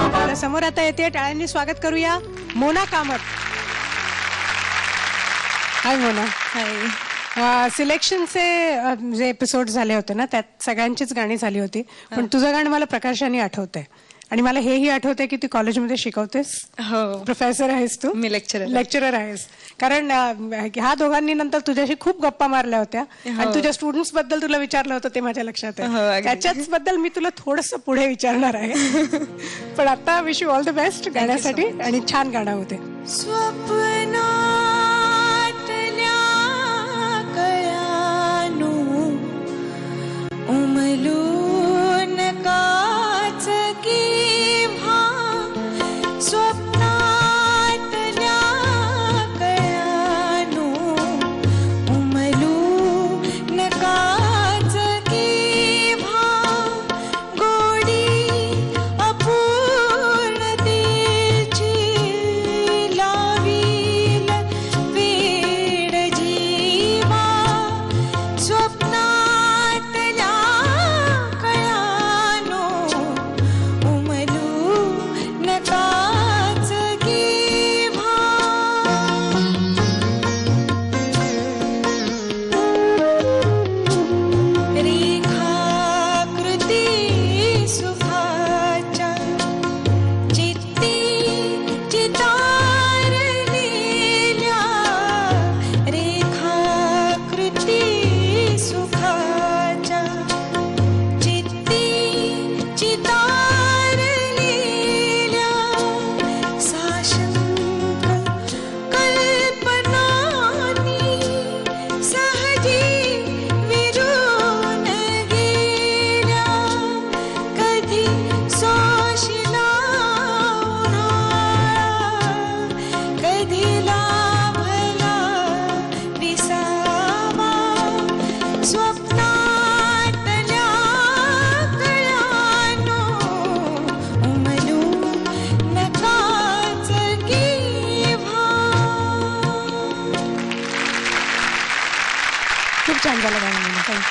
आपल्या समोर आता येते, टाळ्यांनी स्वागत करूया मोना कामत. हाय मोना. हाय. सिलेक्शनचे जे एपिसोड झाले होते ना, त्यात सगळ्यांचीच गाणी झाली होती, पण तुझं गाणं मला प्रकाशाने आठवतंय. आणि मला हेही आठवतंय की तू कॉलेजमध्ये शिकवतेस. हो, प्रोफेसर आहेस तू. मी लेक्चरर आहेस. कारण ह्या दोघांनी नंतर तुझ्याशी खूप गप्पा मारल्या होत्या आणि तुझ्या स्टुडंट्स बद्दल तुला विचारलं होतं ते माझ्या लक्षात आहे. त्याच्याच बद्दल मी तुला थोडस पुढे विचारणार आहे. पण आता wish you all the best गाण्यासाठी आणि छान गाणं होते.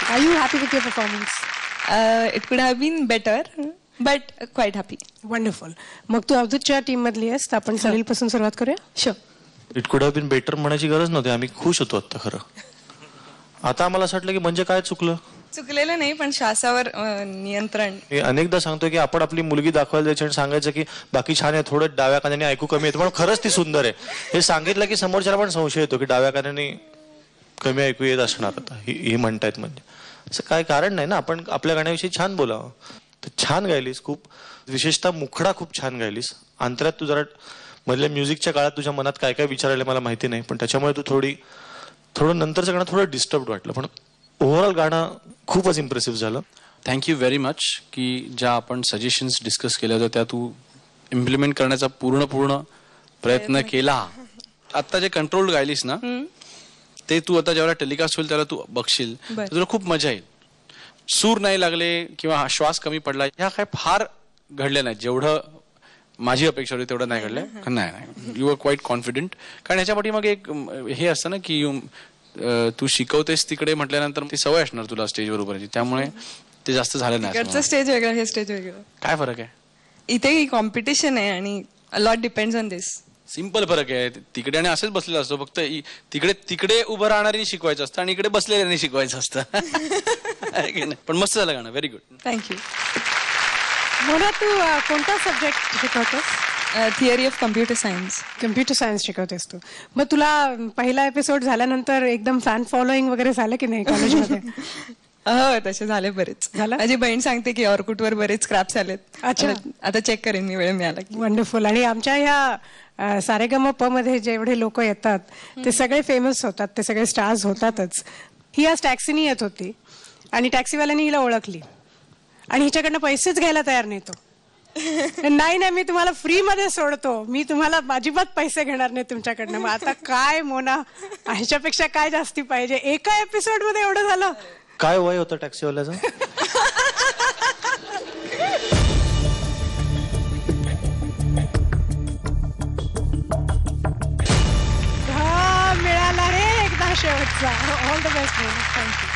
Are you happy with your performance? It could have been better, but quite happy. Wonderful. मग तू अवधूतच्या टीम मधली आहेस, तर आपण सलील पासून सुरुवात करूया. Sure. इट कुड हॅव बीन बेटर म्हणायची गरज नव्हती. आम्ही खुश होतो आता. खरं आता आम्हाला असं वाटलं की म्हणजे काय चुकलेलं नाही, पण श्वासावर नियंत्रण. मी अनेकदा सांगतोय की आपण आपली मुलगी दाखवायला द्यायची आणि सांगायचं की बाकी छान आहे, थोडं डाव्या कानाने ऐकू कमी येतं, पण खरंच ती सुंदर आहे हे सांगितलं की समोरच्याला पण संशय येतो की डाव्या कानाने कमी ऐकू येत असणार. आता ही म्हणतायत म्हणजे असं काय कारण नाही ना. आपण आपल्या गाण्याविषयी छान बोलावं. तर छान गायलीस खूप, विशेषतः मुखडा खूप छान गायलीस. अंतरात तू जरा मधल्या म्युझिकच्या काळात तुझ्या मनात काय काय विचारायला मला माहिती नाही, पण त्याच्यामुळे तू थोडं नंतरचं गाणं थोडं डिस्टर्ब वाटलं, पण ओव्हरऑल गाणं खूपच इम्प्रेसिव्ह झालं. थँक्यू व्हेरी मच की ज्या आपण सजेशन्स डिस्कस केल्या होत्या त्या तू इम्प्लिमेंट करण्याचा पूर्ण प्रयत्न केला. आता जे कंट्रोल गायलीस ना, ते तू आता जेव्हा टेलिकास्ट होईल त्याला तू बघशील, तुला खूप मजा येईल. सूर नाही लागले किंवा श्वास कमी पडला, ह्या काय फार घडल्या नाहीत. जेवढं माझी अपेक्षा होती तेवढं नाही घडलंय. नाही, यू आर क्वाईट कॉन्फिडंट. कारण ह्याच्या मग एक हे असतं ना की तू शिकवतेस तिकडे म्हटल्यानंतर ती सवय असणार तुला स्टेजवर उभारायची, त्यामुळे ते जास्त झालं नाही. स्टेज वेगळं, हे स्टेज वेगळं. काय फरक आहे? इथे कॉम्पिटिशन आहे आणि lot depends on this. Simple फरक आहे. तिकडे आणि असेच बसलेला असतो, फक्त तिकडे उभं राहणारी शिकवायचं असतं आणि इकडे बसलेल्याने शिकवायचं असतं. पण मस्त झालं गाणं. Very good. थँक्यू. मोना, तू कोणता सब्जेक्ट शिकवतोस? Theory of computer science. Computer science शिकवतेस तू. मग तुला पहिला एपिसोड झाल्यानंतर एकदम फॅन फॉलोईंग वगैरे झालं की नाही कॉलेजमध्ये? हो, तसे झाले बरेच. माझी बहीण सांगते की ऑर्कुटवर बरेच स्क्रॅप्स आलेत. अच्छा, आता चेक करेन मी वेळ मिळाला की. वंडरफुल. आणि आमच्या ह्या सारेगमप मध्ये जेवढे लोक येतात ते सगळे फेमस होतात, ते सगळे स्टार्स होतातच. ही आज टॅक्सीनी येत होती आणि टॅक्सीवाल्याने हिला ओळखली आणि हिच्याकडनं पैसेच घ्यायला तयार नाही. तो नाही, मी तुम्हाला फ्री मध्ये सोडतो, मी तुम्हाला अजिबात पैसे घेणार नाही तुमच्याकडनं. मग आता काय मोना, ह्याच्यापेक्षा काय जास्ती पाहिजे? एका एपिसोड मध्ये एवढं झालं. काय वय होतं टॅक्सीवाल्याचं? मिळाला रे एकदा शेवटचा. All the best. थँक्यू.